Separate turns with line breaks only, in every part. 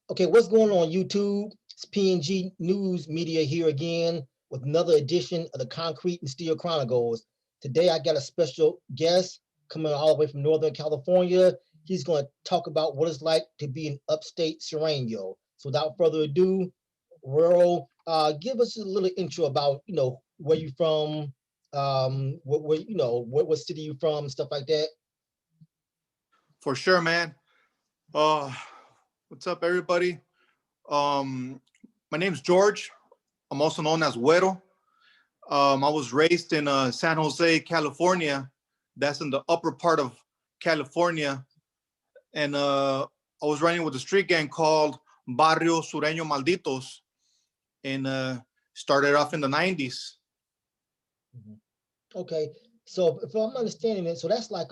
Okay, what's going on YouTube? It's PNG News Media here again with another edition of the Concrete and Steel Chronicles. Today I got a special guest coming all the way from Northern California. He's going to talk about what it's like to be an upstate Sureno. So without further ado, Guerro, give us a little intro about, where you from, what city you from, stuff like that.
For sure, man. Uh, what's up, everybody? Um, my name's George. I'm also known as Guerro. I was raised in San Jose, California. That's in the upper part of California. And I was running with a street gang called Barrio Sureño Malditos. And started off in the 90s.
Okay, so if I'm understanding it, so that's like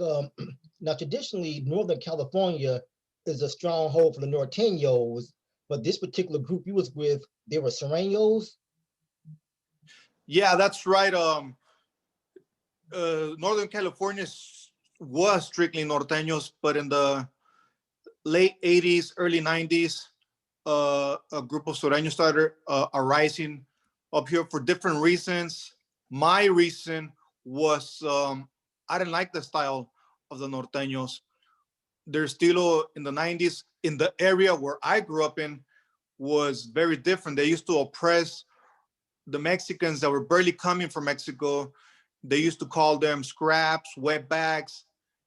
now traditionally Northern California is a stronghold for the Norteños, but this particular group you was with, they were Sureños.
Yeah, that's right. Northern California was strictly Norteños, but in the late 80s, early 90s, a group of Sureños started arising up here for different reasons. My reason was I didn't like the style of the Norteños. Their estilo in the 90s, in the area where I grew up in, was very different. They used to oppress the Mexicans that were barely coming from Mexico. They used to call them scraps, wetbacks.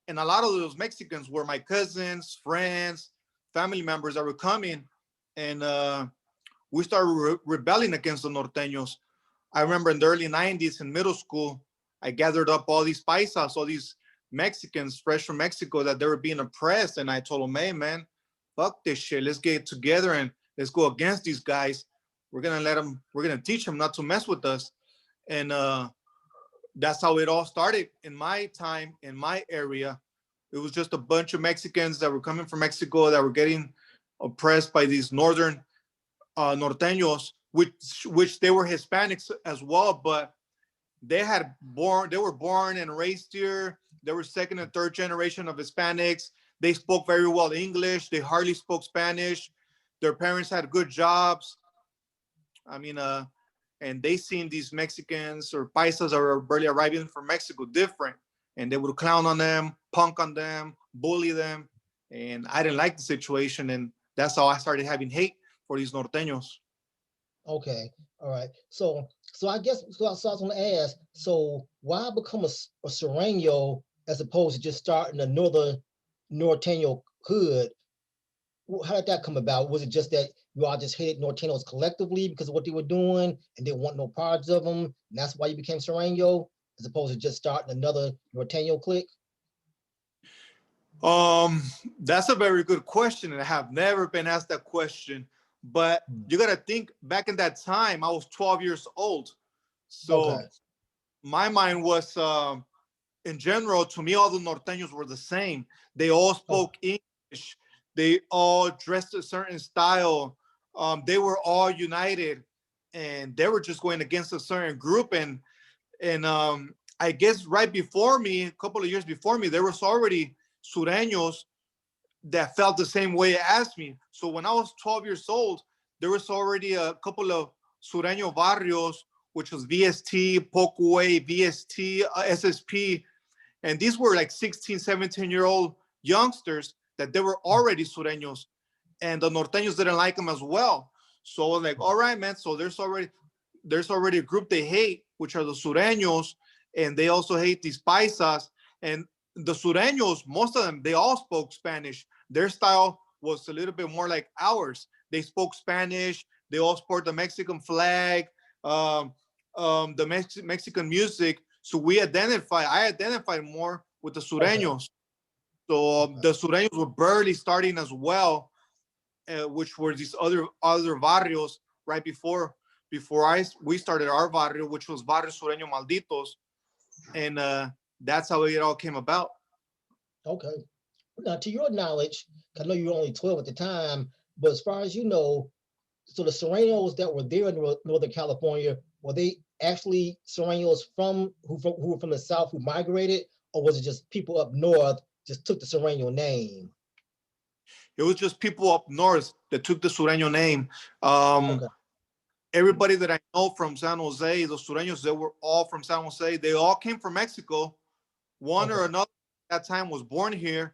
And a lot of those Mexicans were my cousins, friends, family members that were coming. And we started rebelling against the Norteños. I remember in the early 90s in middle school, I gathered up all these paisas, all these Mexicans fresh from Mexico that they were being oppressed. And I told them, hey, man, fuck this shit. Let's get together and let's go against these guys. We're going to teach them not to mess with us. And that's how it all started in my time, in my area. It was just a bunch of Mexicans that were coming from Mexico that were getting oppressed by these northern Norteños, which they were Hispanics as well, but they were born and raised here. They were second and third generation of Hispanics. They spoke very well English. They hardly spoke Spanish. Their parents had good jobs. I mean, and they seen these Mexicans or paisas that were barely arriving from Mexico different, and they would clown on them, punk on them, bully them, and I didn't like the situation, and that's how I started having hate for these Norteños.
Okay, all right. So I guess so I was going to ask. So why become a Sureno as opposed to just starting another Norteño hood? How did that come about? Was it just that you all just hated Norteños collectively because of what they were doing and didn't want no parts of them, and that's why you became Sureno as opposed to just starting another Norteño clique?
That's a very good question, and I have never been asked that question. But you gotta think back in that time, I was 12 years old. So
Okay.
my mind was in general, to me, all the Norteños were the same. They all spoke English. They all dressed a certain style. They were all united, and they were just going against a certain group. And I guess right before me, a couple of years before me, there was already Sureños that felt the same way as me. So when I was 12 years old, there was already a couple of Sureño barrios, which was VST, Pokeway, VST, SSP. And these were like 16, 17-year-old youngsters that they were already Sureños. And the Norteños didn't like them as well. So I was like, all right, man. So there's already a group they hate, which are the Sureños. And they also hate these paisas. And the Sureños, most of them, they all spoke Spanish. Their style was a little bit more like ours. They spoke Spanish. They all sport the Mexican flag, the Mexican music. So I identified more with the Sureños. So the Sureños were barely starting as well, which were these other barrios right before we started our barrio, which was Barrio Sureño Malditos, and that's how it all came about.
Okay. Now, to your knowledge, I know you were only 12 at the time, but as far as you know, so the Sureños that were there in Northern California, were they actually Sureños who were from the South who migrated, or was it just people up north just took the Sureño name?
It was just people up north that took the Sureno name. Everybody that I know from San Jose, the Sureños, they were all from San Jose. They all came from Mexico. One or another at that time was born here.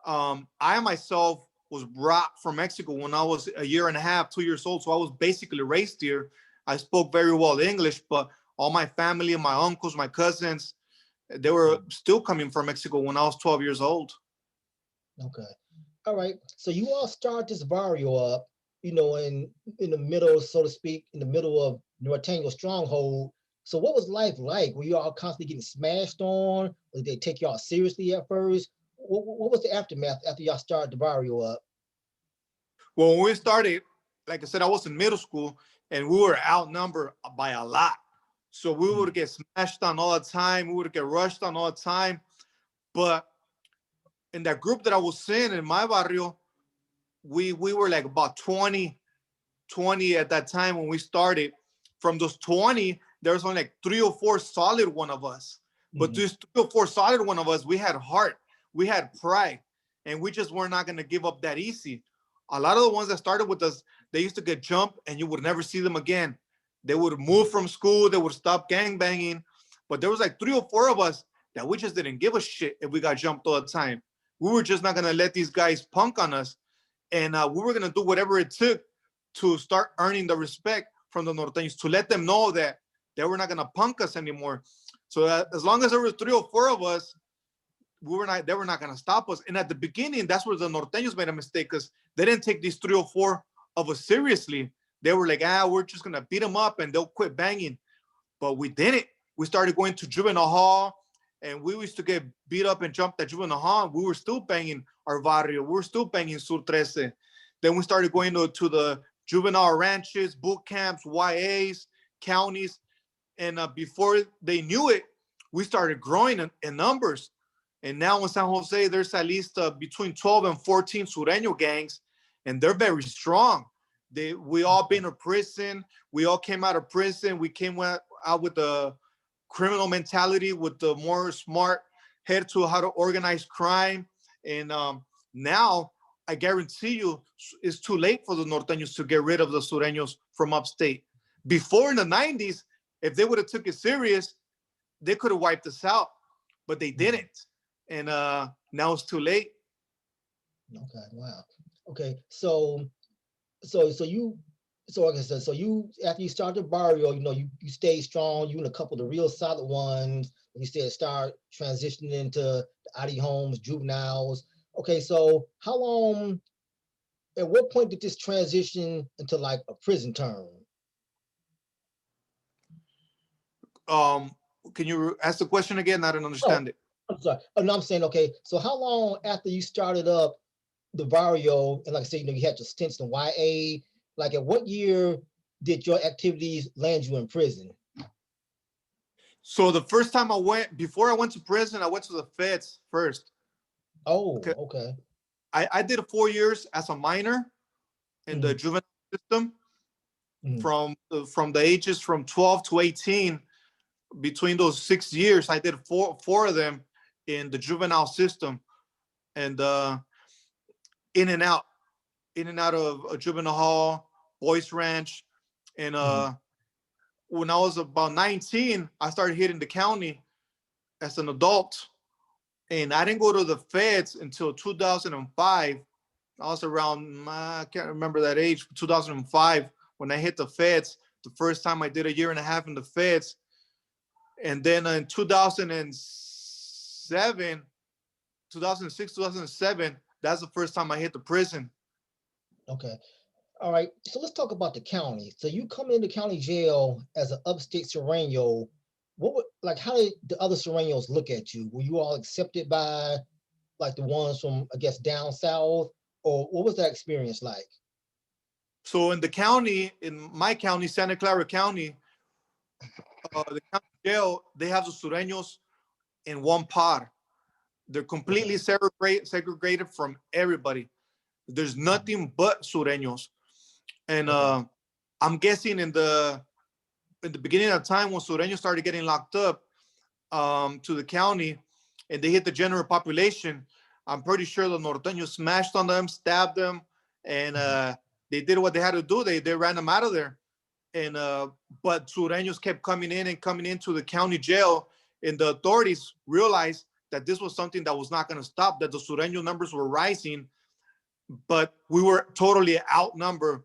I myself was brought from Mexico when I was a year and a half, 2 years old. So I was basically raised here. I spoke very well English, but all my family, my uncles, my cousins, they were still coming from Mexico when I was 12 years old.
Okay. All right. So you all start this barrio up, you know, in the middle, so to speak, in the middle of Norteño stronghold. So what was life like? Were you all constantly getting smashed on? Did they take y'all seriously at first? What was the aftermath after y'all started the barrio up?
Well, when we started, like I said, I was in middle school and we were outnumbered by a lot. So we would get smashed on all the time. We would get rushed on all the time. But in that group that I was in my barrio, we were like about 20 at that time when we started. From those 20, there was only like 3 or 4 solid one of us. But these 3 or 4 solid one of us, we had heart, we had pride, and we just were not going to give up that easy. A lot of the ones that started with us, they used to get jumped and you would never see them again. They would move from school, they would stop gang banging. But there was like 3 or 4 of us that we just didn't give a shit if we got jumped all the time. We were just not going to let these guys punk on us. And we were going to do whatever it took to start earning the respect from the Norteños, to let them know that they were not going to punk us anymore. So as long as there were 3 or 4 of us, they were not going to stop us. And at the beginning, that's where the Norteños made a mistake, because they didn't take these 3 or 4 of us seriously. They were like, we're just going to beat them up and they'll quit banging. But we didn't. We started going to juvenile hall, and we used to get beat up and jumped at juvenile hall. We were still banging our barrio. We were still banging Sur 13. Then we started going to the juvenile ranches, boot camps, YAs, counties. And before they knew it, we started growing in numbers. And now in San Jose, there's at least between 12 and 14 Sureno gangs, and they're very strong. We all been to prison. We all came out of prison. We came out with the criminal mentality, with the more smart head to how to organize crime. And now I guarantee you it's too late for the Norteños to get rid of the Sureños from upstate. Before, in the 90s, if they would have took it serious, they could have wiped us out, but they didn't. And now it's too late.
Okay, wow. Okay, so you, like I said, so you, after you started the barrio, you know, you stayed strong. You and a couple of the real solid ones, you said, start transitioning into the ID homes, juveniles. Okay, so how long, at what point did this transition into like a prison term?
Can you ask the question again? I don't understand it.
I'm sorry. Oh, no, I'm saying, okay, so how long after you started up the barrio, and like I said, you know, you had your stints in YA, like at what year did your activities land you in prison?
So the first time before I went to prison, I went to the feds first.
Oh, okay.
I did 4 years as a minor in the juvenile system, from the ages from 12 to 18. Between those 6 years, I did four of them in the juvenile system, and in and out of a juvenile hall, boys ranch. And when I was about 19, I started hitting the county as an adult, and I didn't go to the feds until 2005. I was around, I can't remember that age, 2005, when I hit the feds. The first time I did a year and a half in the feds. And then in 2006, 2007, that's the first time I hit the prison.
Okay. All right. So let's talk about the county. So you come into county jail as an upstate Sureno. How did the other Sureños look at you? Were you all accepted by like the ones from, I guess, down south? Or what was that experience like?
So in my county, Santa Clara County, the county jail, they have the Sureños in one pod. They're completely segregated from everybody. There's nothing but Sureños. And I'm guessing in the beginning of time when Sureños started getting locked up to the county and they hit the general population, I'm pretty sure the Norteños smashed on them, stabbed them, and they did what they had to do. They ran them out of there. And but Sureños kept coming in and coming into the county jail, and the authorities realized that this was something that was not going to stop, that the Sureño numbers were rising, but we were totally outnumbered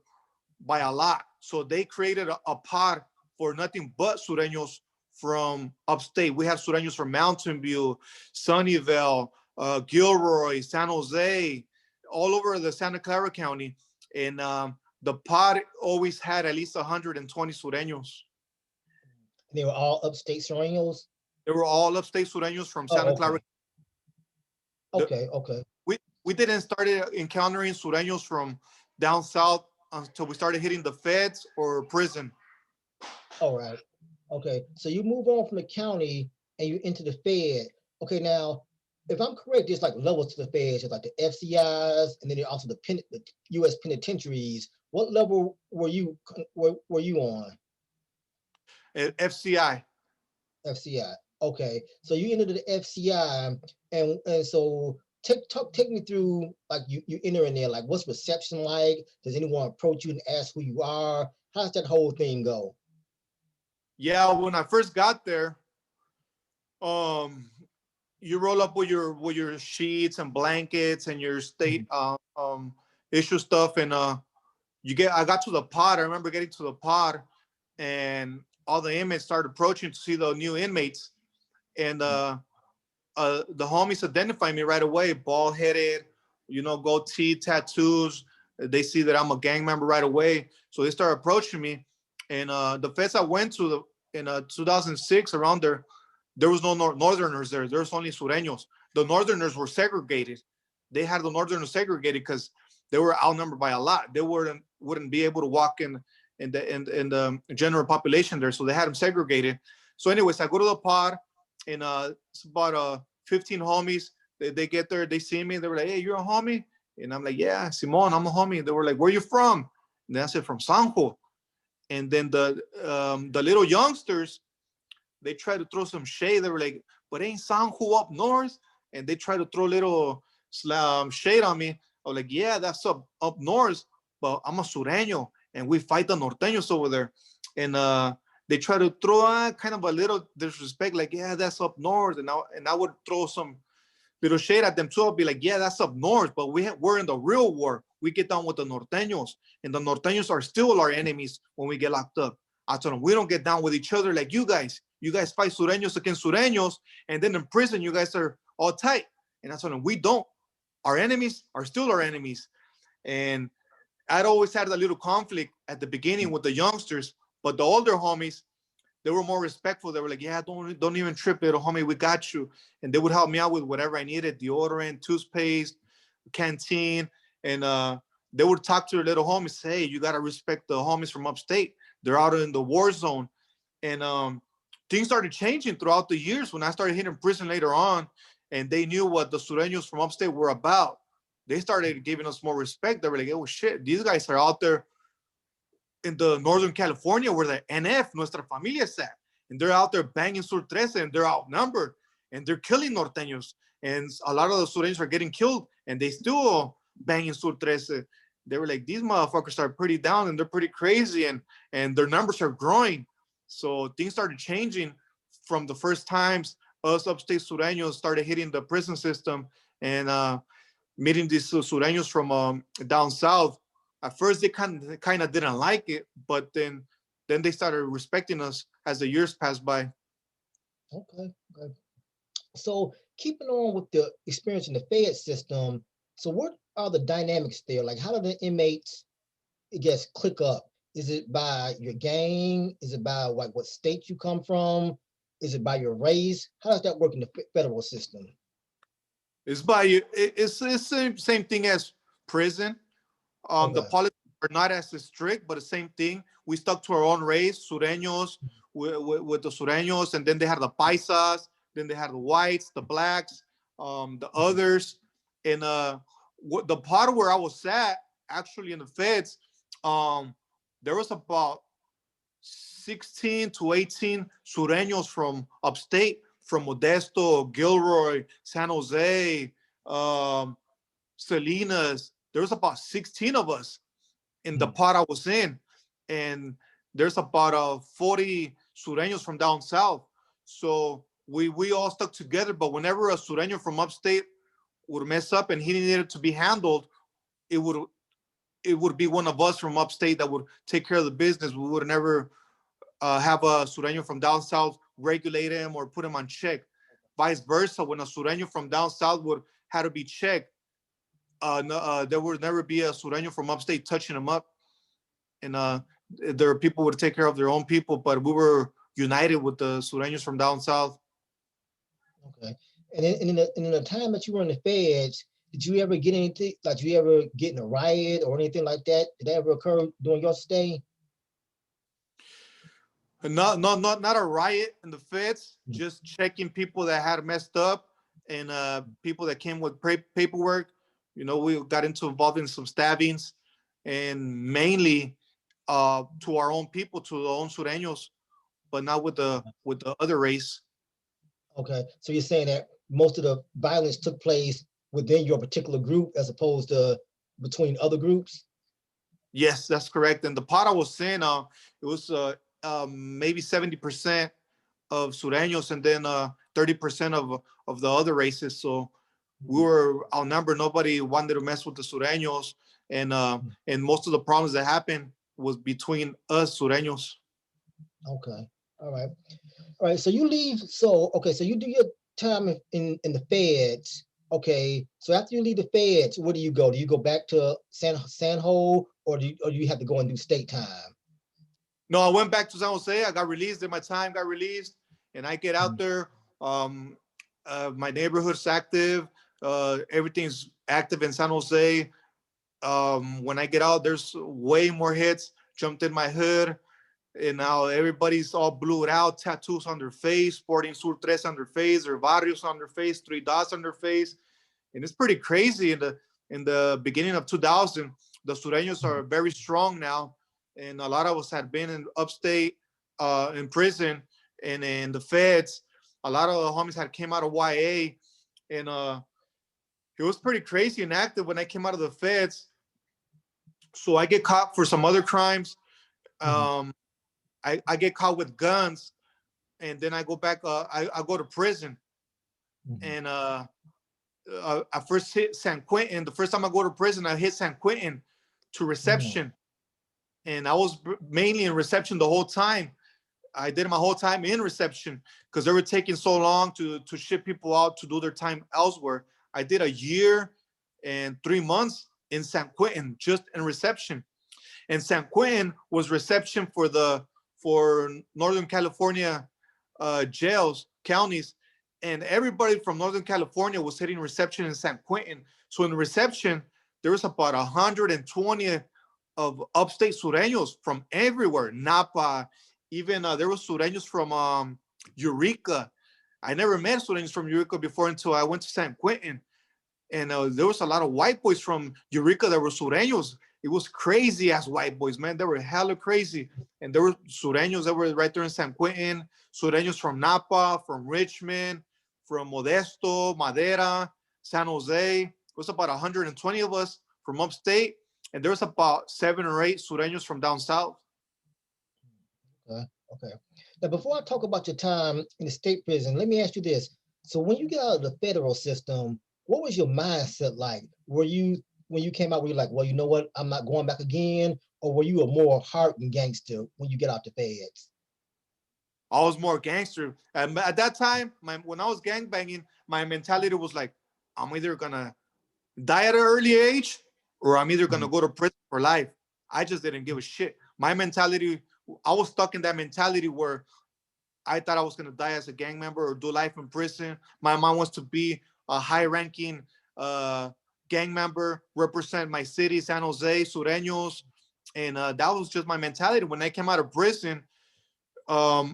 by a lot. So they created a pod for nothing but Sureños from upstate. We have Sureños from Mountain View, Sunnyvale, Gilroy, San Jose, all over the Santa Clara County. And the pod always had at least 120 Sureños.
They were all upstate Sureños?
They were all upstate Sureños from Santa Clara.
Okay.
We didn't start encountering Sureños from down south until we started hitting the feds or prison.
All right. Okay. So you move on from the county and you into the Fed. Okay. Now, if I'm correct, there's like levels to the feds, like the FCIs, and then also the U.S. penitentiaries. What level were you on?
FCI.
FCI. Okay. So you entered the FCI, and so take me through, like, you enter in there, like, what's reception like? Does anyone approach you and ask who you are? How does that whole thing go?
Yeah, when I first got there, you roll up with your sheets and blankets and your state issue stuff, and I got to the pod. I remember getting to the pod, and all the inmates started approaching to see the new inmates, and the homies identified me right away, bald headed, goatee, tattoos. They see that I'm a gang member right away, so they started approaching me. And the feds I went to in 2006, around there was no Northerners there. There was only Sureños. The Northerners were segregated. They had the Northerners segregated because they were outnumbered by a lot. They wouldn't be able to walk in the general population there, so they had them segregated. So anyways, I go to the pod, and it's about 15 homies. They get there, they see me, they were like, "Hey, you're a homie?" And I'm like, "Yeah, Simon, I'm a homie." They were like, "Where you from?" And I said, "From Sanjo." And then the little youngsters, they tried to throw some shade. They were like, "But ain't Sanjo up north?" And they tried to throw little shade on me. I was like, "Yeah, that's up north, but I'm a Sureño, and we fight the Norteños over there." And they try to throw kind of a little disrespect, like, "Yeah, that's up north." And I would throw some little shade at them too. I'd be like, "Yeah, that's up north, but we're in the real war. We get down with the Norteños, and the Norteños are still our enemies when we get locked up." I told them, "We don't get down with each other like you guys. You guys fight Sureños against Sureños, and then in prison, you guys are all tight." And I told them, "We don't. Our enemies are still our enemies." And I'd always had a little conflict at the beginning with the youngsters, but the older homies, they were more respectful. They were like, "Yeah, don't even trip, little homie. We got you." And they would help me out with whatever I needed, deodorant, toothpaste, canteen. And they would talk to their little homies, say, "Hey, you got to respect the homies from upstate. They're out in the war zone." And things started changing throughout the years when I started hitting prison later on, and they knew what the Sureños from upstate were about. They started giving us more respect. They were like, "Oh, shit, these guys are out there in the Northern California where the NF, Nuestra Familia, is at. And they're out there banging Sur 13, and they're outnumbered, and they're killing Norteños. And a lot of the Sureños are getting killed, and they still banging Sur 13. They were like, these motherfuckers are pretty down, and they're pretty crazy, and their numbers are growing." So things started changing from the first times us upstate Sureños started hitting the prison system and meeting these Sureños from down south. At first, they kind of didn't like it, but then they started respecting us as the years passed by.
Okay. So keeping on with the experience in the Fed system, so what are the dynamics there? Like, how do the inmates, I guess, click up? Is it by your gang? Is it by like what state you come from? Is it by your race? How does that work in the federal system?
It's by you. It's the same thing as prison.
Okay.
The policies are not as strict, but the same thing. We stuck to our own race, Sureños, with the Sureños, and then they had the Paisas, then they had the whites, the blacks, the others. And the part where I was at, actually in the feds, there was about 16 to 18 Sureños from upstate, from Modesto, Gilroy, San Jose, Salinas. There was about 16 of us in the pot I was in, and there's about 40 Sureños from down south. So we all stuck together. But whenever a Sureño from upstate would mess up and he needed to be handled, it would be one of us from upstate that would take care of the business. We would never have a Sureño from down south regulate him or put him on check. Vice versa, when a Sureño from down south would had to be checked, there would never be a Sureño from upstate touching him up. And there people would take care of their own people, but we were united with the Sureños from down south.
Okay. And in the time that you were in the feds, did you ever get anything, like you ever get in a riot or anything like that? Did that ever occur during your stay?
Not a riot in the feds, just checking people that had messed up and people that came with paperwork. You know, we got involved in some stabbings, and mainly to our own people, to the own Sureños, but not with the other race.
Okay, so you're saying that most of the violence took place within your particular group as opposed to between other groups?
Yes, that's correct. And the part I was saying, it was maybe 70% of Sureños and then 30% of the other races. So we were outnumbered. Nobody wanted to mess with the Sureños, and most of the problems that happened was between us Sureños.
Okay, all right. So you leave. So you do your time in the feds. Okay, so after you leave the feds, where do you go? Do you go back to San Jose, or do you have to go and do state time?
No, I went back to San Jose. I got released. Then my time got released, and I get out there. My neighborhood's active. Everything's active in San Jose. When I get out, there's way more hits. Jumped in my hood, and now everybody's all blued out, tattoos on their face, sporting Sur Tres on their face, or Barrios on their face, 3 dots on their face, and it's pretty crazy. In the beginning of 2000, the Sureños are very strong now, and a lot of us had been in upstate, in prison, and in the feds. A lot of the homies had came out of YA, and it was pretty crazy and active when I came out of the feds. So I get caught for some other crimes. I get caught with guns, and then I go back. I go to prison, and I first hit San Quentin. The first time I go to prison, I hit San Quentin to reception, and I was mainly in reception the whole time. I did my whole time in reception because they were taking so long to ship people out to do their time elsewhere. I did 1 year and 3 months in San Quentin just in reception, and San Quentin was reception for Northern California jails, counties, and everybody from Northern California was hitting reception in San Quentin. So in reception, there was about 120 of upstate Sureños from everywhere, Napa, even there was Sureños from Eureka. I never met Sureños from Eureka before until I went to San Quentin. And there was a lot of white boys from Eureka that were Sureños. It was crazy ass white boys, man. They were hella crazy. And there were Sureños that were right there in San Quentin, Sureños from Napa, from Richmond, from Modesto, Madera, San Jose. It was about 120 of us from upstate. And there was about 7 or 8 Sureños from down south.
Okay. Now, before I talk about your time in the state prison, let me ask you this. So when you get out of the federal system, what was your mindset like? Were you, when you came out, were you like, well, you know what, I'm not going back again? Or were you a more hardened gangster when you get out the feds?
I was more gangster. And at that time, when I was gangbanging, my mentality was like, I'm either going to die at an early age or I'm either going to go to prison for life. I just didn't give a shit. My mentality, I was stuck in that mentality where I thought I was going to die as a gang member or do life in prison. My mom wants to be a high-ranking gang member, represent my city, San Jose, Sureños. And that was just my mentality. When I came out of prison, I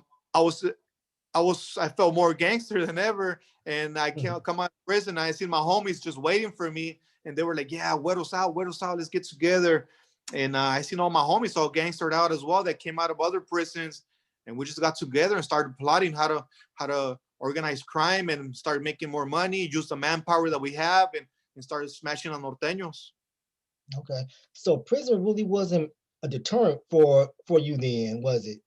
felt more gangster than ever. And I can't come out of prison. I seen my homies just waiting for me. And they were like, yeah, Güero's out, let's get together. And I seen all my homies all gangstered out as well that came out of other prisons. And we just got together and started plotting how to organized crime and start making more money, use the manpower that we have, and start smashing on norteños.
Okay. So prison really wasn't a deterrent for you then, was it?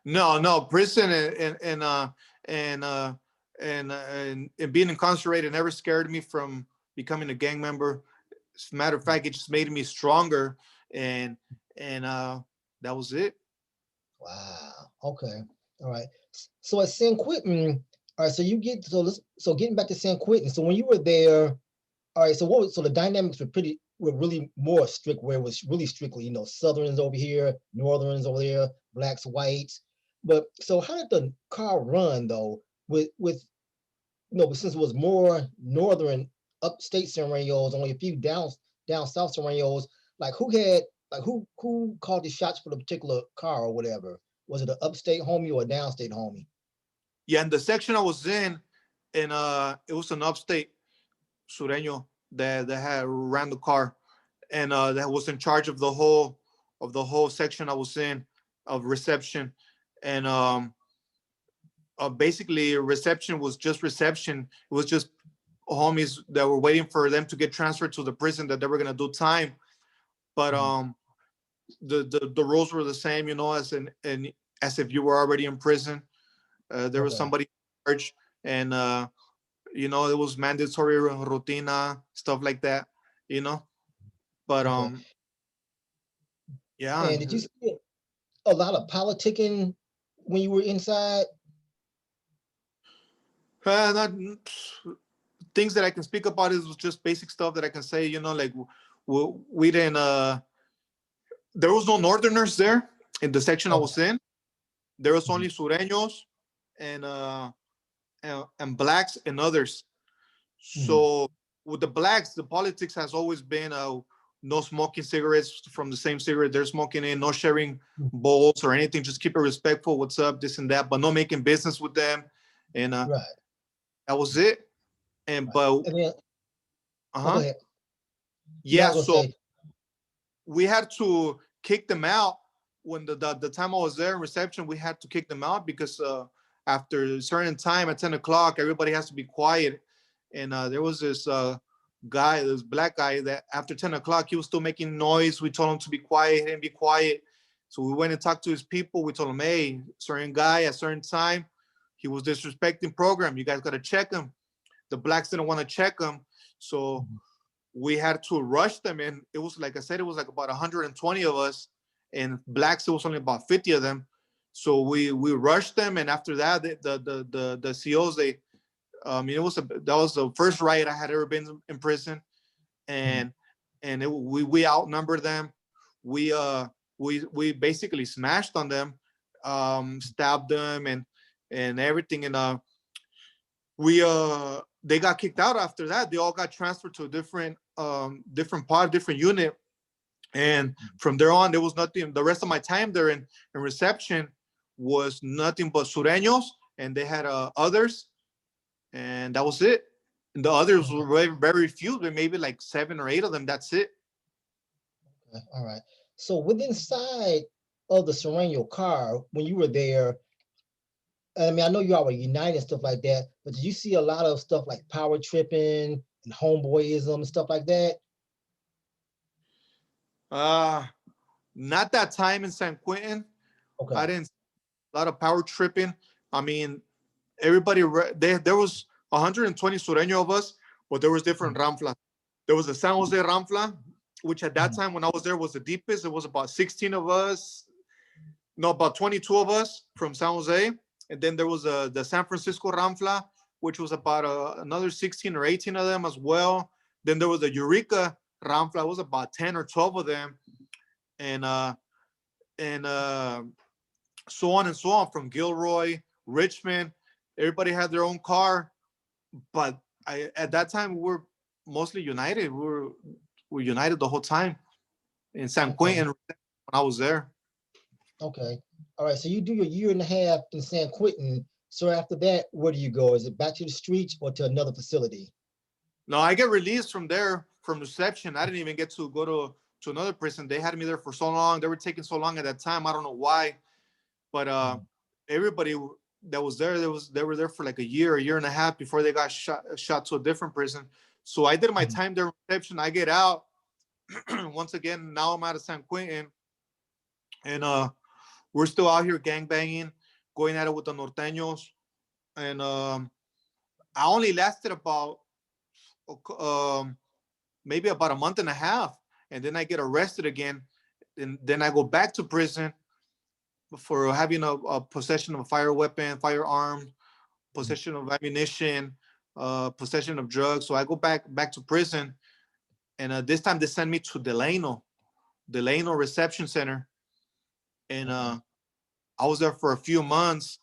No, prison and and being incarcerated never scared me from becoming a gang member. As a matter of fact, it just made me stronger, and that was it.
Wow. Okay. All right. So at San Quentin, all right. So you get so getting back to San Quentin. So when you were there, all right. So the dynamics were really more strict, where it was really strictly, Southerns over here, Northerns over there, blacks, whites. But so how did the car run though? Since it was more northern upstate Serenos, only a few down south Serenos, like who called the shots for the particular car or whatever? Was it an upstate homie or a downstate homie?
Yeah, in the section I was in, and it was an upstate Sureno that had ran the car, and that was in charge of the whole section I was in of reception, and basically reception was just reception. It was just homies that were waiting for them to get transferred to the prison that they were gonna do time, but the rules were the same, as if you were already in prison. There was somebody in charge, and it was mandatory rutina, stuff like that, But yeah.
And did you see a lot of politicking when you were inside?
Not things that I can speak about is just basic stuff that I can say, like we didn't there was no northerners there in the section I was in. There was only Sureños and blacks and others. So with the blacks, the politics has always been no smoking cigarettes from the same cigarette they're smoking in, no sharing bowls or anything, just keep it respectful, what's up, this and that, but no making business with them. And that was it. And but
go ahead.
Yeah, so we had to kick them out when the time I was there in reception. We had to kick them out because after a certain time at 10 o'clock, everybody has to be quiet. And there was this black guy that after 10 o'clock, he was still making noise. We told him to be quiet and be quiet. So we went and talked to his people. We told him, hey, certain guy at certain time, he was disrespecting program. You guys got to check him. The blacks didn't want to check him. So we had to rush them. And it was, like I said, it was like about 120 of us. And blacks, it was only about 50 of them. So we rushed them. And after that, the COs, that was the first riot I had ever been in prison. And we outnumbered them. We basically smashed on them, stabbed them and everything. And they got kicked out after that. They all got transferred to a different unit. And from there on, there was nothing. The rest of my time there in reception was nothing but Sureños, and they had others, and that was it. And the others were very, very few, but maybe like 7 or 8 of them. That's it.
Okay. All right. So within inside of the Sereno car, when you were there, I mean, I know you all were united and stuff like that, but did you see a lot of stuff like power tripping and homeboyism and stuff like that?
Not that time in San Quentin.
Okay.
I didn't see a lot of power tripping. I mean, everybody there was 120 Sureño of us, but there was different ramflas. There was the San Jose ramfla, which at that time when I was there was the deepest. It was about 16 of us, no, about 22 of us from San Jose. And then there was the San Francisco ramfla, which was about another 16 or 18 of them as well. Then there was the Eureka ramfla. It was about 10 or 12 of them. And so on and so on, from Gilroy, Richmond. Everybody had their own car, but at that time we were mostly united. We were united the whole time in San Quentin when I was there.
Okay. All right. So you do your 1.5 in San Quentin. So after that, where do you go? Is it back to the streets or to another facility?
No, I get released from there, from reception. I didn't even get to go to another prison. They had me there for so long. They were taking so long at that time. I don't know why, but everybody that was there. They were there for like a year and a half before they got shot to a different prison. So I did my time there in reception. I get out. Once again, now I'm out of San Quentin, and we're still out here gangbanging, going at it with the Norteños, and I only lasted about maybe about a month and a half, and then I get arrested again, and then I go back to prison for having a possession of a firearm, possession of ammunition, possession of drugs. So I go back to prison, and this time they send me to Delano Reception Center, and I was there for a few months,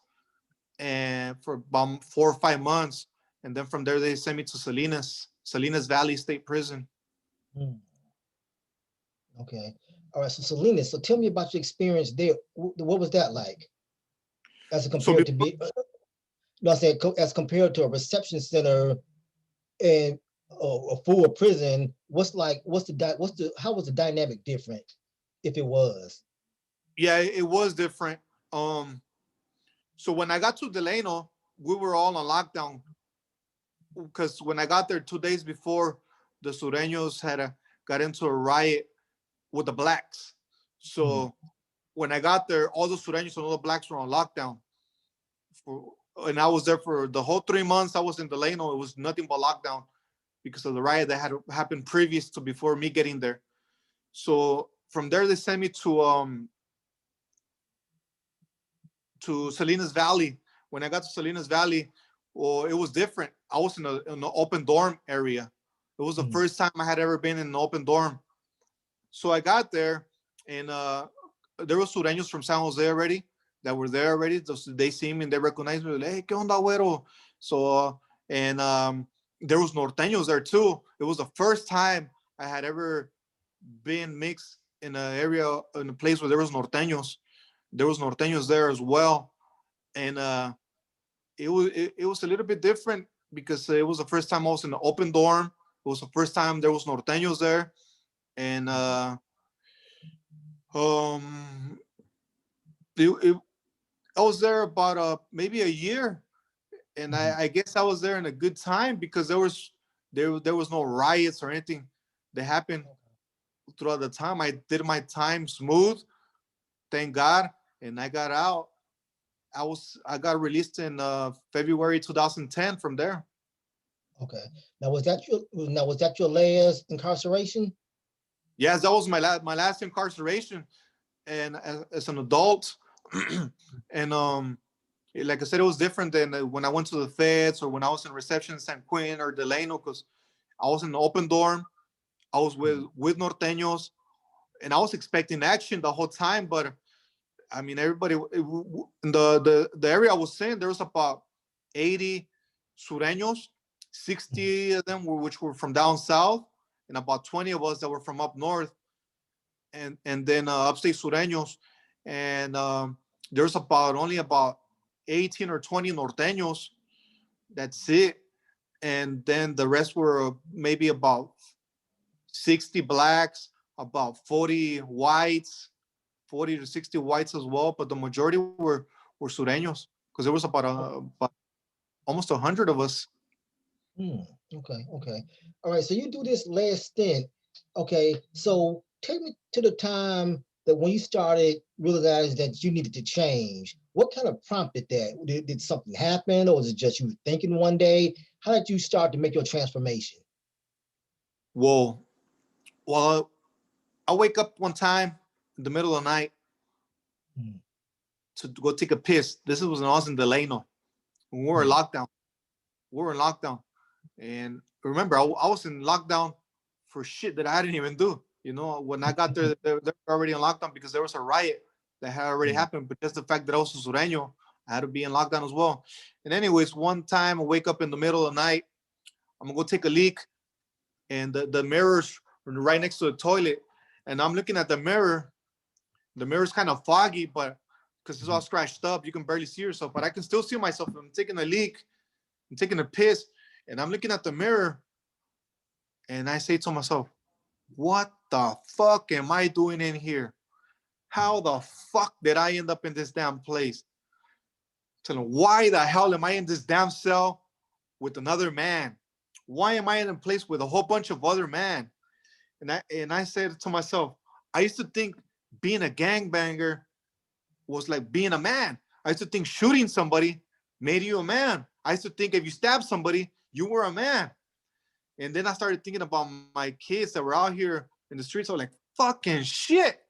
and for about 4 or 5 months, and then from there they sent me to Salinas Valley State Prison.
Okay. All right. So Salinas, so tell me about your experience there. What was that like? As compared to be, no, I said as compared to a reception center and a full prison. How was the dynamic different, if it was?
Yeah, it was different. So when I got to Delano, we were all on lockdown, because when I got there 2 days before, the Sureños got into a riot with the blacks. So when I got there, all the Sureños and all the blacks were on lockdown. And I was there for the whole 3 months. I was in Delano. It was nothing but lockdown because of the riot that had happened previous to before me getting there. So from there, they sent me to Salinas Valley. When I got to Salinas Valley, well, it was different. I was in an open dorm area. It was the first time I had ever been in an open dorm. So I got there, and there were Sureños from San Jose already that were there already. They see me and they recognize me. Like, hey, ¿qué onda, güero? So, and there was Norteños there too. It was the first time I had ever been mixed in an area, in a place where there was Norteños. There was Norteños there as well. And it was a little bit different because it was the first time I was in an open dorm. It was the first time there was Norteños there. And I was there about maybe a year, and I guess I was there in a good time because there was no riots or anything that happened throughout the time. I did my time smooth, thank God, and I got out. I got released in February 2010 from there.
Okay. Now was that your last incarceration?
Yes, that was my last incarceration, and as an adult, and like I said, it was different than when I went to the feds or when I was in reception in San Quentin or Delano, because I was in an open dorm. I was with Norteños, and I was expecting action the whole time. But I mean, everybody in the area I was in, there was about 80 Sureños, 60 of them which were from down south, and about 20 of us that were from up north, and then upstate Sureños, and there's only about 18 or 20 Norteños. That's it. And then the rest were maybe about 60 blacks, about 40 whites, 40 to 60 whites as well. But the majority were Sureños, because there was about almost 100 of us.
Okay. All right. So you do this last stint. Okay. So take me to the time that when you started realizing that you needed to change. What kind of prompted that? Did something happen, or was it just you thinking one day? How did you start to make your transformation?
Well, I wake up one time in the middle of the night to go take a piss. This was when I was in Delano. We were in lockdown. And remember, I was in lockdown for shit that I didn't even do. You know, when I got there, they were already in lockdown because there was a riot that had already happened. But just the fact that I was a Sureño, I had to be in lockdown as well. And anyways, one time I wake up in the middle of the night. I'm going to go take a leak. And the mirror's right next to the toilet. And I'm looking at the mirror. The mirror's kind of foggy, but because it's all scratched up, you can barely see yourself. But I can still see myself. I'm taking a leak. I'm taking a piss. And I'm looking at the mirror. And I say to myself, what the fuck am I doing in here? How the fuck did I end up in this damn place? Telling him, why the hell am I in this damn cell with another man? Why am I in a place with a whole bunch of other men? And I said to myself, I used to think being a gangbanger was like being a man. I used to think shooting somebody made you a man. I used to think if you stabbed somebody, you were a man. And then I started thinking about my kids that were out here in the streets. I was like, fucking shit.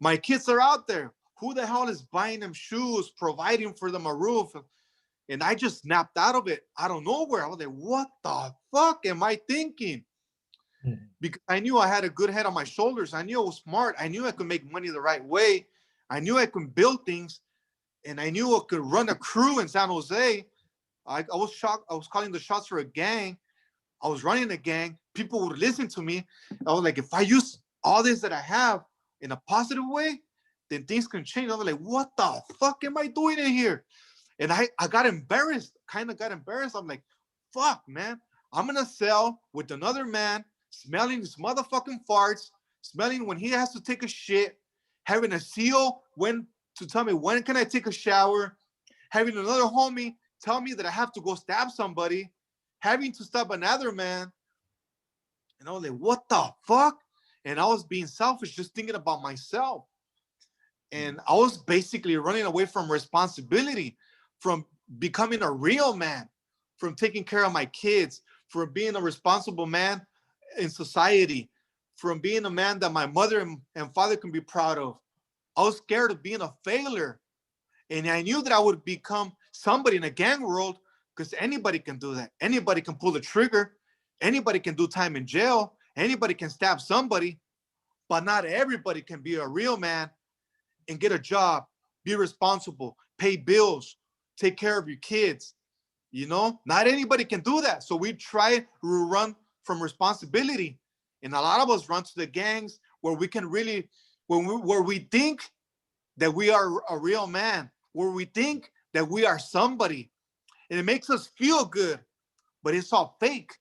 My kids are out there. Who the hell is buying them shoes, providing for them a roof? And I just snapped out of it out of nowhere. I was like, what the fuck am I thinking? Because I knew I had a good head on my shoulders. I knew I was smart. I knew I could make money the right way. I knew I could build things. And I knew I could run a crew in San Jose. I was shocked. I was calling the shots for a gang. I was running a gang. People would listen to me. I was like, if I use all this that I have in a positive way, then things can change. I was like, what the fuck am I doing in here? And I got embarrassed, kind of got embarrassed. I'm like, fuck, man. I'm in a cell with another man, smelling his motherfucking farts, smelling when he has to take a shit, having a seal when to tell me when can I take a shower, having another homie tell me that I have to go stab somebody, having to stab another man. And I was like, what the fuck? And I was being selfish, just thinking about myself. And I was basically running away from responsibility, from becoming a real man, from taking care of my kids, from being a responsible man in society, from being a man that my mother and father can be proud of. I was scared of being a failure. And I knew that I would become somebody in a gang world, because anybody can do that. Anybody can pull the trigger. Anybody can do time in jail. Anybody can stab somebody. But not everybody can be a real man and get a job, be responsible, pay bills, take care of your kids. You know, not anybody can do that. So we try to run from responsibility. And a lot of us run to the gangs where we can really, where we think that we are a real man, where we think that we are somebody. And it makes us feel good, but it's all fake,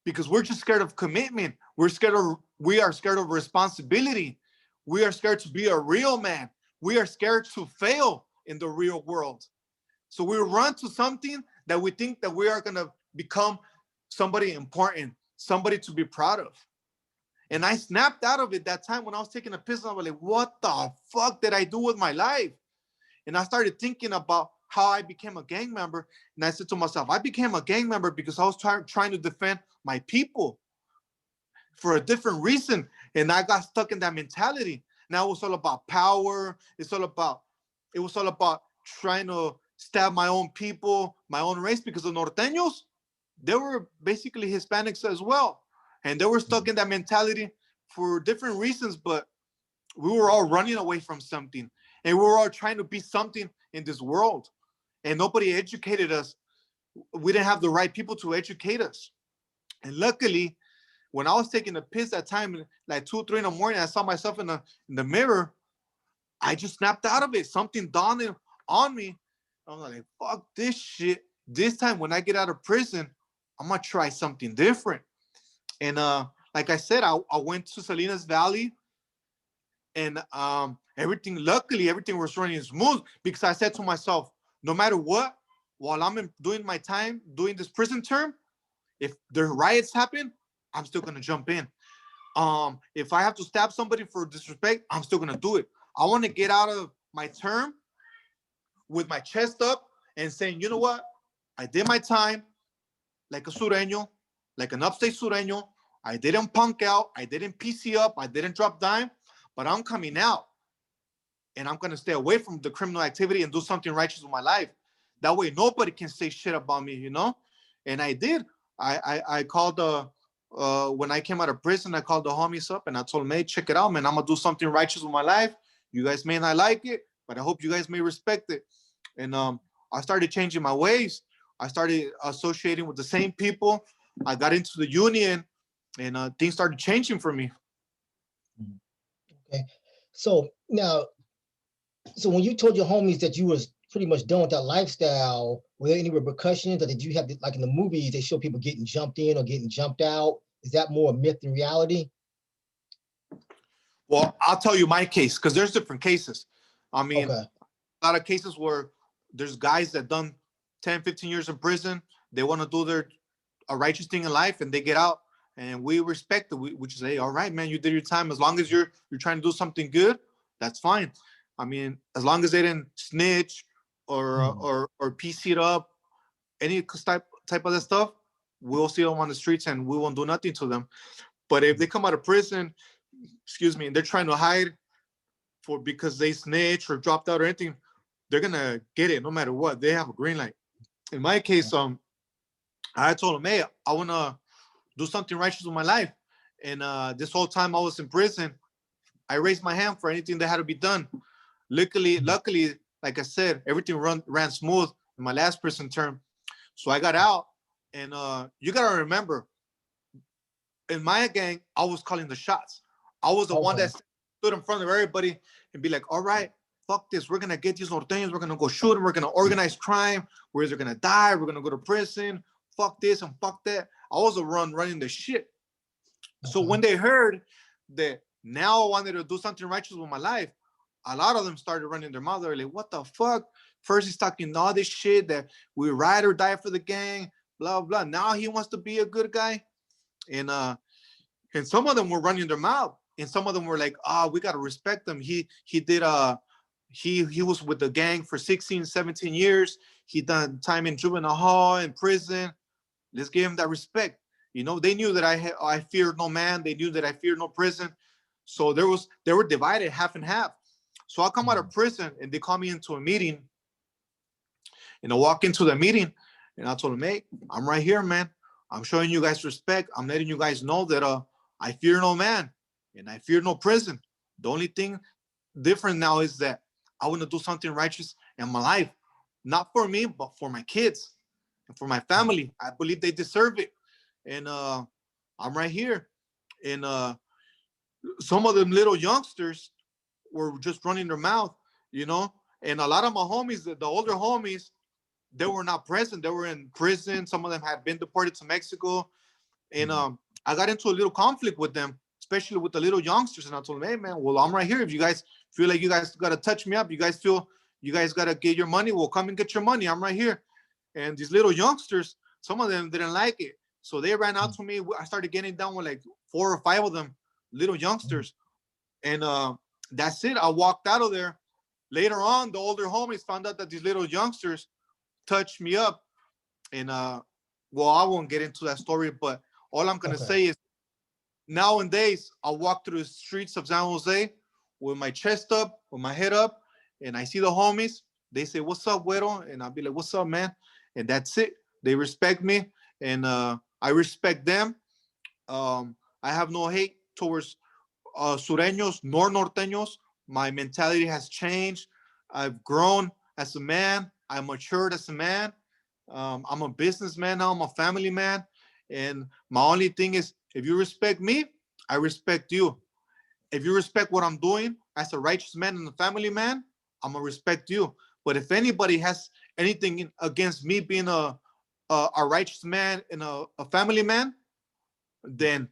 because we're just scared of commitment. We are scared of responsibility. We are scared to be a real man. We are scared to fail in the real world. So we run to something that we think that we are going to become somebody important, somebody to be proud of. And I snapped out of it that time when I was taking a piss. I was like, what the fuck did I do with my life? And I started thinking about how I became a gang member. And I said to myself, I became a gang member because I was trying to defend my people for a different reason. And I got stuck in that mentality. Now it's all about power. It was all about trying to stab my own people, my own race, because the norteños, they were basically Hispanics as well. And they were stuck in that mentality for different reasons, but we were all running away from something. And we were all trying to be something in this world. And nobody educated us. We didn't have the right people to educate us. And luckily, when I was taking a piss that time, like 2 or 3 in the morning, I saw myself in the mirror. I just snapped out of it. Something dawned on me. I'm like, fuck this shit. This time when I get out of prison, I'm going to try something different. And like I said, I went to Salinas Valley, and luckily everything was running smooth, because I said to myself, no matter what, while I'm doing my time, doing this prison term, if the riots happen, I'm still going to jump in. If I have to stab somebody for disrespect, I'm still going to do it. I want to get out of my term with my chest up and saying, you know what? I did my time like a Sureno, like an Upstate Sureno. I didn't punk out. I didn't PC up. I didn't drop dime, but I'm coming out. And I'm going to stay away from the criminal activity and do something righteous with my life. That way, nobody can say shit about me, you know? And I did. I called when I came out of prison, I called the homies up and I told them, hey, check it out, man. I'm going to do something righteous with my life. You guys may not like it, but I hope you guys may respect it. And I started changing my ways. I started associating with the same people. I got into the union, and things started changing for me.
Okay. So now, so when you told your homies that you was pretty much done with that lifestyle, were there any repercussions, or did you have, like in the movies, they show people getting jumped in or getting jumped out? Is that more a myth than reality?
Well, I'll tell you my case, because there's different cases. I mean,
okay.
A lot of cases where there's guys that done 10, 15 years in prison. They want to do a righteous thing in life, and they get out, and we respect it. We just say, all right, man, you did your time. As long as you're trying to do something good, that's fine. I mean, as long as they didn't snitch or PC it up, any type of that stuff, we'll see them on the streets and we won't do nothing to them. But if they come out of prison, excuse me, and they're trying to hide because they snitch or dropped out or anything, they're gonna get it no matter what. They have a green light. In my case, I told them, hey, I wanna do something righteous with my life. And this whole time I was in prison, I raised my hand for anything that had to be done. Luckily, like I said, everything ran smooth in my last prison term. So I got out, and you gotta remember, in my gang, I was calling the shots. I was the one that stood in front of everybody and be like, all right, fuck this. We're gonna get these norteños. We're gonna go shoot them. We're gonna organize crime. We're either gonna die. We're gonna go to prison. Fuck this and fuck that. I was running the shit. So when they heard that now I wanted to do something righteous with my life, a lot of them started running their mouth. They were like, what the fuck? First he's talking all this shit that we ride or die for the gang, blah, blah. Now he wants to be a good guy. And some of them were running their mouth. And some of them were like, we got to respect him. He was with the gang for 16, 17 years. He done time in juvenile hall, in prison. Let's give him that respect. You know, they knew that I feared no man. They knew that I feared no prison. So they were divided half and half. So I come out of prison and they call me into a meeting. And I walk into the meeting and I told them, hey, I'm right here, man. I'm showing you guys respect. I'm letting you guys know that I fear no man and I fear no prison. The only thing different now is that I want to do something righteous in my life, not for me, but for my kids and for my family. I believe they deserve it. And I'm right here. And some of them little youngsters were just running their mouth, you know. And a lot of my homies, the older homies, they were not present. They were in prison. Some of them had been deported to Mexico. And I got into a little conflict with them, especially with the little youngsters. And I told them, hey, man, well, I'm right here. If you guys feel like you guys got to touch me up, you guys feel you guys got to get your money, well, come and get your money. I'm right here. And these little youngsters, some of them didn't like it. So they ran out to me. I started getting down with like 4 or 5 of them, little youngsters. And that's it. I walked out of there. Later on, the older homies found out that these little youngsters touched me up. And well, I won't get into that story, but all I'm going to say is nowadays, I walk through the streets of San Jose with my chest up, with my head up, and I see the homies. They say, what's up, Guerro? And I'll be like, what's up, man? And that's it. They respect me, and I respect them. I have no hate towards Sureños nor Norteños. My mentality has changed. I've grown as a man. I matured as a man. I'm a businessman now. I'm a family man. And my only thing is, if you respect me, I respect you. If you respect what I'm doing as a righteous man and a family man, I'm going to respect you. But if anybody has anything against me being a righteous man and a family man, then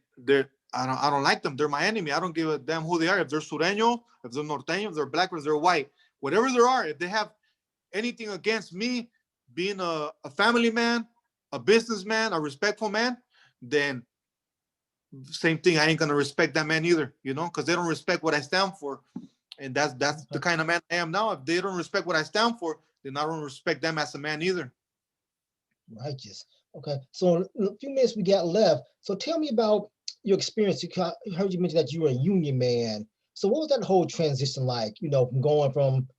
I don't like them. They're my enemy. I don't give a damn who they are. If they're Sureño, if they're Norteño, if they're black, or if they're white, whatever they are, if they have anything against me being a family man, a businessman, a respectful man, then same thing. I ain't gonna respect that man either, you know, because they don't respect what I stand for. And that's the kind of man I am now. If they don't respect what I stand for, then I don't respect them as a man either.
Righteous. Okay. So in a few minutes we got left. So tell me about your experience. I heard you mention that you were a union man. So what was that whole transition like, you know, from going from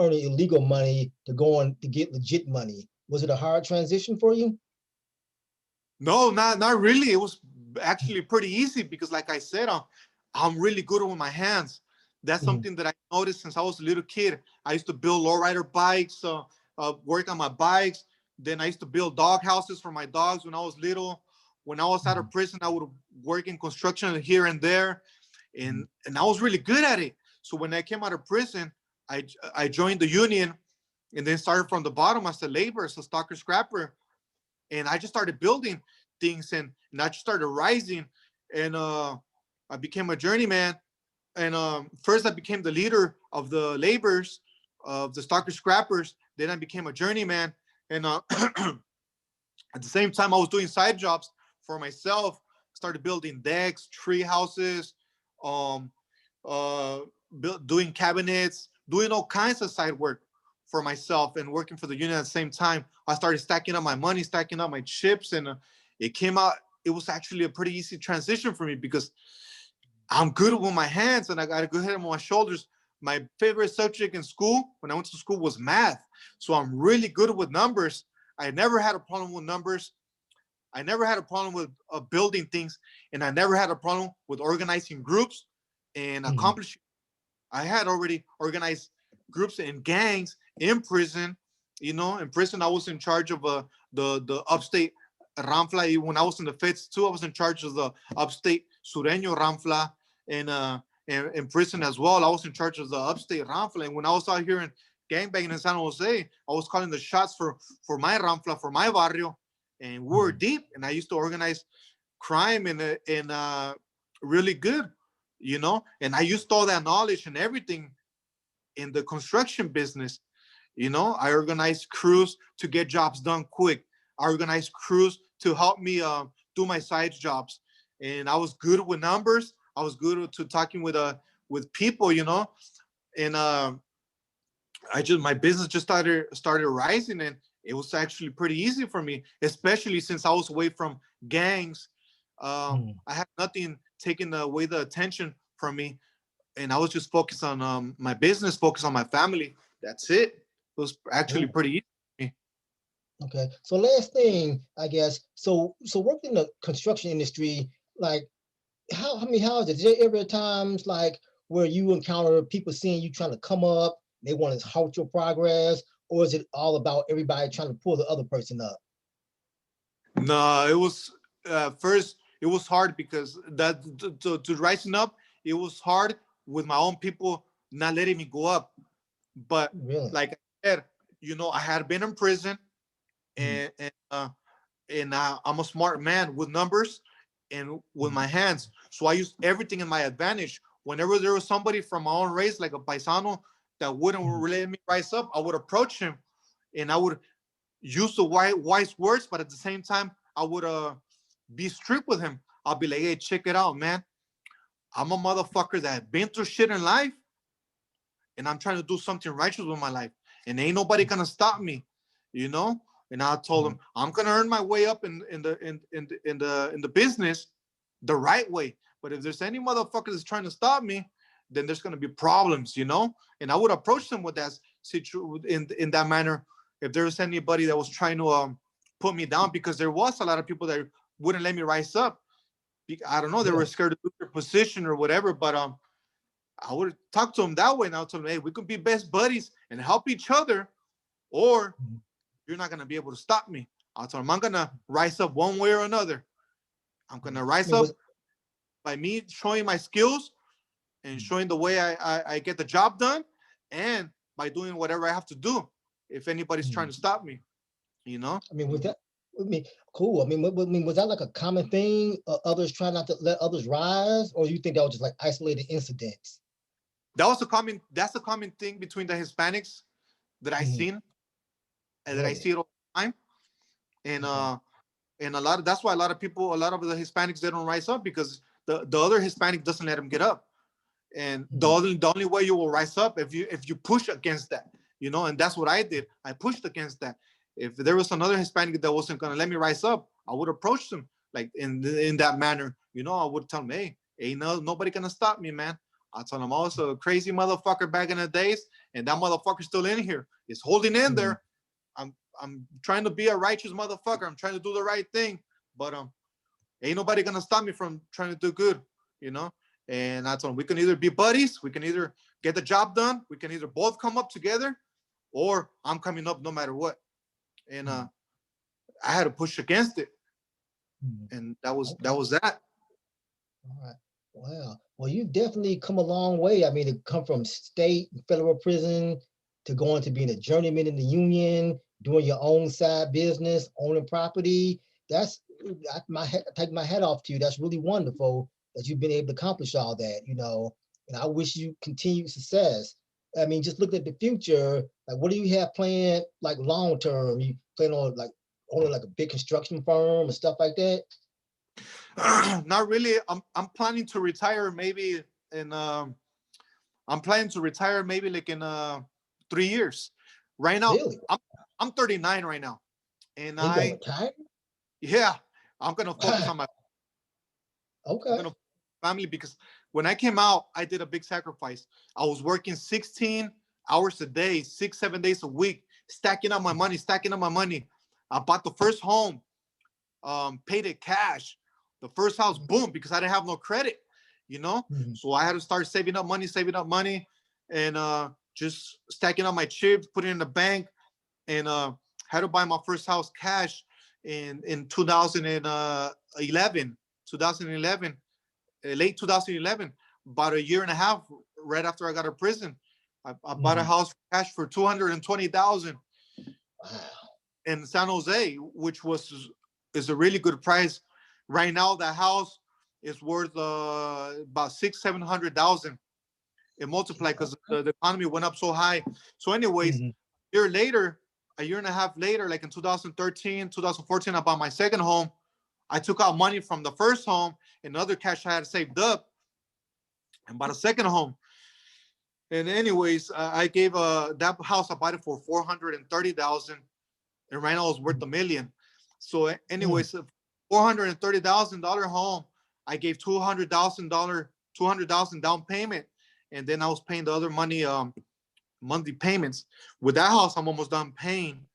earning illegal money to going to get legit money? Was it a hard transition for you?
No, not really. It was actually pretty easy because, like I said, I'm really good with my hands. That's something that I noticed since I was a little kid. I used to build lowrider bikes, work on my bikes. Then I used to build dog houses for my dogs when I was little. When I was out of prison, I would work in construction here and there, and I was really good at it. So when I came out of prison, I joined the union, and then started from the bottom as a laborer, as a stalker scrapper, and I just started building things, and I just started rising, and I became a journeyman. And first I became the leader of the laborers, of the stalker scrappers. Then I became a journeyman, and at the same time, I was doing side jobs for myself. Started building decks, tree houses, um, doing cabinets, doing all kinds of side work for myself and working for the union at the same time. I started stacking up my money, stacking up my chips, and it came out. It was actually a pretty easy transition for me because I'm good with my hands and I got a good head on my shoulders. My favorite subject in school when I went to school was math. So I'm really good with numbers. I never had a problem with numbers. I never had a problem with building things. And I never had a problem with organizing groups and accomplishing. I had already organized groups and gangs in prison. You know, in prison, I was in charge of the Upstate Ramfla. When I was in the feds too, I was in charge of the Upstate Sureno Ramfla. And in prison as well, I was in charge of the Upstate Ramfla. And when I was out here in gangbanging in San Jose, I was calling the shots for my Ramfla, for my barrio. And we were deep. And I used to organize crime and really good, you know. And I used all that knowledge and everything in the construction business. You know, I organized crews to get jobs done quick. I organized crews to help me do my side jobs. And I was good with numbers. I was good to talking with people, you know. And my business just started rising, and it was actually pretty easy for me, especially since I was away from gangs. I had nothing taking away the attention from me, and I was just focused on my business, focused on my family. That's it. It was actually pretty easy for me.
Okay. So last thing, I guess. So working in the construction industry, like how is it? Is there ever times like where you encounter people seeing you trying to come up, they want to halt your progress, or is it all about everybody trying to pull the other person up?
No, it was first. It was hard because that to rising up, it was hard with my own people not letting me go up. But
Really?
like I said, you know, I had been in prison, and I'm a smart man with numbers and with my hands. So I used everything in my advantage. Whenever there was somebody from my own race, like a paisano, that wouldn't let me rise up, I would approach him, and I would use the wise words, but at the same time, I would be strict with him. I'll be like, hey, check it out, man. I'm a motherfucker that been through shit in life, and I'm trying to do something righteous with my life, and ain't nobody gonna stop me, you know. And I told him I'm gonna earn my way up in the business the right way. But if there's any motherfucker that's trying to stop me, then there's gonna be problems, you know. And I would approach them with that in that manner. If there was anybody that was trying to put me down, because there was a lot of people that wouldn't let me rise up. I don't know, they were scared to lose their position or whatever. But I would talk to them that way, and I would tell them, hey, we could be best buddies and help each other, or you're not gonna be able to stop me. I'll tell them I'm gonna rise up one way or another. I'm gonna rise up by me showing my skills and showing the way I get the job done, and by doing whatever I have to do if anybody's trying to stop me, you know.
I mean, was that? I mean, cool. I mean, was that like a common thing? Others try not to let others rise, or you think that was just like isolated incidents?
That's a common thing between the Hispanics that I've seen, and that I see it all the time. And a lot of that's why a lot of the Hispanics, they don't rise up, because the other Hispanic doesn't let them get up. And the only way you will rise up if you push against that, you know. And that's what I did. I pushed against that. If there was another Hispanic that wasn't gonna let me rise up, I would approach them like in that manner, you know. I would tell them, hey, ain't nobody gonna stop me, man. I told him I was a crazy motherfucker back in the days, and that motherfucker's still in here. It's holding in there. I'm trying to be a righteous motherfucker. I'm trying to do the right thing, but ain't nobody gonna stop me from trying to do good, you know. And I told him we can either be buddies, we can either get the job done, we can either both come up together, or I'm coming up no matter what. And I had to push against it, and that was that.
All right. Wow. Well, you've definitely come a long way. I mean, to come from state and federal prison to going to being a journeyman in the union, doing your own side business, owning property. That's I take my hat off to you. That's really wonderful that you've been able to accomplish all that, you know. And I wish you continued success. I mean, just look at the future. Like, what do you have planned, like long term? You plan on like owning like a big construction firm and stuff like that?
Not really. I'm planning to retire maybe in I'm planning to retire maybe like in 3 years. Right now,
Really?
I'm 39 right now, and
Are you gonna retire?
yeah, I'm gonna focus
Wow.
on my I'm
Okay.
gonna family because when I came out, I did a big sacrifice. I was working 16 hours a day, 6, 7 days a week, stacking up my money, stacking up my money. I bought the first home, paid it cash. The first house, boom, because I didn't have no credit, you know.
Mhm.
So I had to start saving up money, and just stacking up my chips, putting it in the bank, and had to buy my first house cash in 2011, 2011, late 2011, about a year and a half right after I got out of prison. I bought a
Mhm.
house cash for 220,000
Wow.
in San Jose, which is a really good price. Right now, the house is worth about 600,000-700,000. It multiplied because
Okay.
the economy went up so high. So, anyways,
Mhm.
year later, a year and a half later, like in 2013, 2014, I bought my second home. I took out money from the first home and other cash I had saved up and bought a second home. And anyways, I gave that house, I bought it for 430,000, and right now it's worth
Mhm.
$1 million. So,
Mhm.
anyways, $430,000 home, I gave $200,000 down payment, and then I was paying the other money, monthly payments. With that house, I'm almost done paying.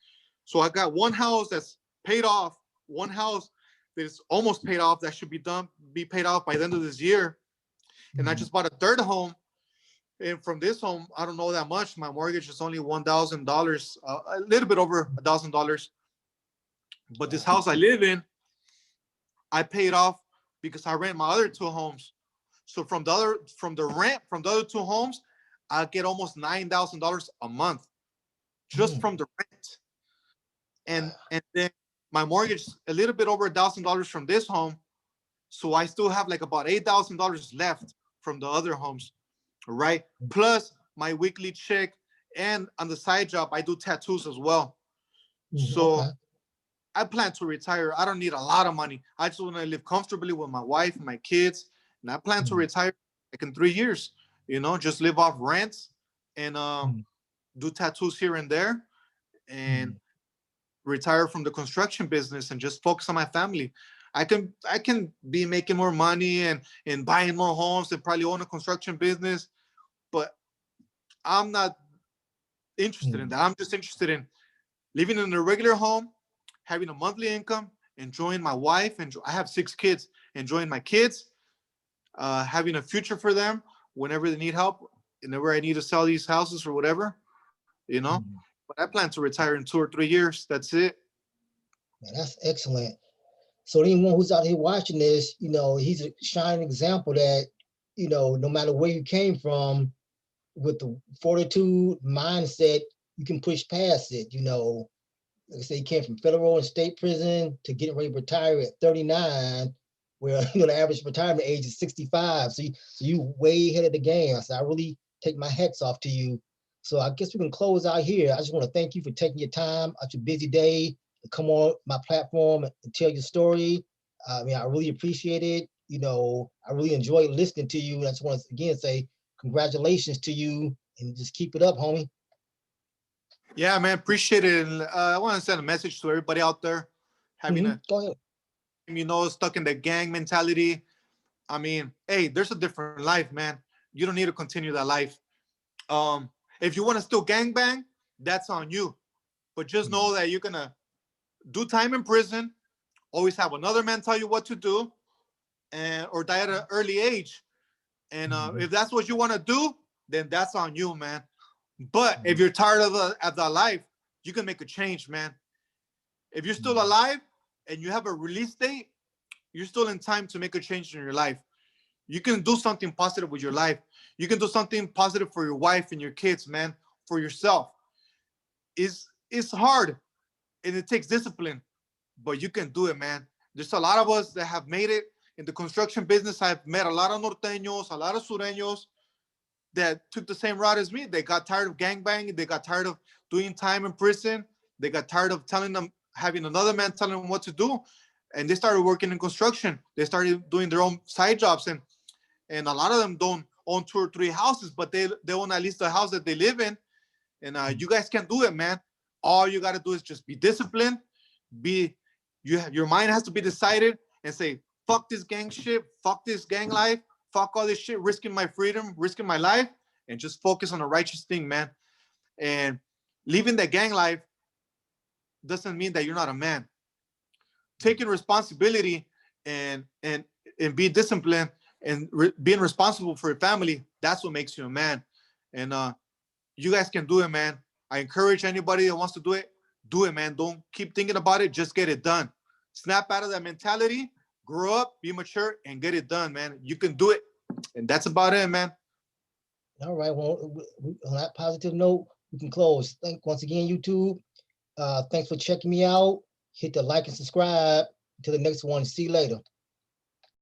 So I got one house that's paid off, one house that is almost paid off that should be paid off by the end of this year. And I
Mhm.
just bought a third home. And from this home, I don't know that much. My mortgage is only $1,000, a little bit over $1,000. But this
Wow.
house I live in, I paid off because I rent my other two homes. So from the rent from the other two homes, I get almost $9,000 a month just
Mhm.
from the rent. and
Wow.
and then my mortgage a little bit over $1,000 from this home, so I still have like about $8,000 left from the other homes, right? Plus my weekly check, and on the side job I do tattoos as well.
Mhm.
So
Okay.
I plan to retire. I don't need a lot of money. I just want to live comfortably with my wife and my kids, and I plan to
Mhm.
retire like in 3 years. Just live off rents and
Mhm.
do tattoos here and there, and
Mhm.
retire from the construction business and just focus on my family. I can be making more money and buying more homes and probably own a construction business, but I'm not interested in
Mhm.
that. I'm just interested in living in a regular home, having a monthly income, enjoying my wife, and I have 6 kids, enjoying my kids, having a future for them whenever they need help, whenever I need to sell these houses or whatever, you know.
Mhm.
But I plan to retire in 2 or 3 years. That's it.
Man, that's excellent. So anyone who's out here watching this, he's a shining example that, no matter where you came from, with the fortitude mindset, you can push past it. Like I say, he came from federal and state prison to getting ready to retire at 39, where the average retirement age is 65. So you way ahead of the game. I really take my hats off to you. So I guess we can close out here. I just want to thank you for taking your time out your busy day to come on my platform and tell your story. I mean, I really appreciate it. I really enjoy listening to you. And I just want to again say congratulations to you and just keep it up, homie.
Yeah, man, appreciate it. And I want to send a message to everybody out there having
Go ahead.
stuck in the gang mentality. I mean, hey, there's a different life, man. You don't need to continue that life. Um, if you want to still gang bang, that's on you. But just
Mhm.
know that you're gonna do time in prison. Always have another man tell you what to do, and or die at an early age. And
Mhm.
if that's what you want to do, then that's on you, man. But if
Mhm.
you're tired of that life, you can make a change, man. If you're still
Mhm.
alive and you have a release date, you're still in time to make a change in your life. You can do something positive with your life. You can do something positive for your wife and your kids, man, for yourself. It's hard and it takes discipline, but you can do it, man. There's a lot of us that have made it in the construction business. I've met a lot of norteños, a lot of sureños that took the same route as me. They got tired of gangbanging. They got tired of doing time in prison. They got tired of having another man telling them what to do. And they started working in construction. They started doing their own side jobs. And a lot of them don't own 2 or 3 houses, but they own at least the house that they live in. And you guys can do it, man. All you got to do is just be disciplined. Your mind has to be decided and say, fuck this gang shit, fuck this gang life, fuck all this shit, risking my freedom, risking my life, and just focus on the righteous thing, man. And leaving the gang life doesn't mean that you're not a man. Taking responsibility and being disciplined and being responsible for your family, that's what makes you a man. And you guys can do it, man. I encourage anybody that wants to do it, man. Don't keep thinking about it, just get it done. Snap out of that mentality, grow up, be mature, and get it done, man. You can do it. And that's about it, man.
All right, well, on that positive note, we can close. Once again, YouTube, thanks for checking me out. Hit the like and subscribe. Until the next one, see you later.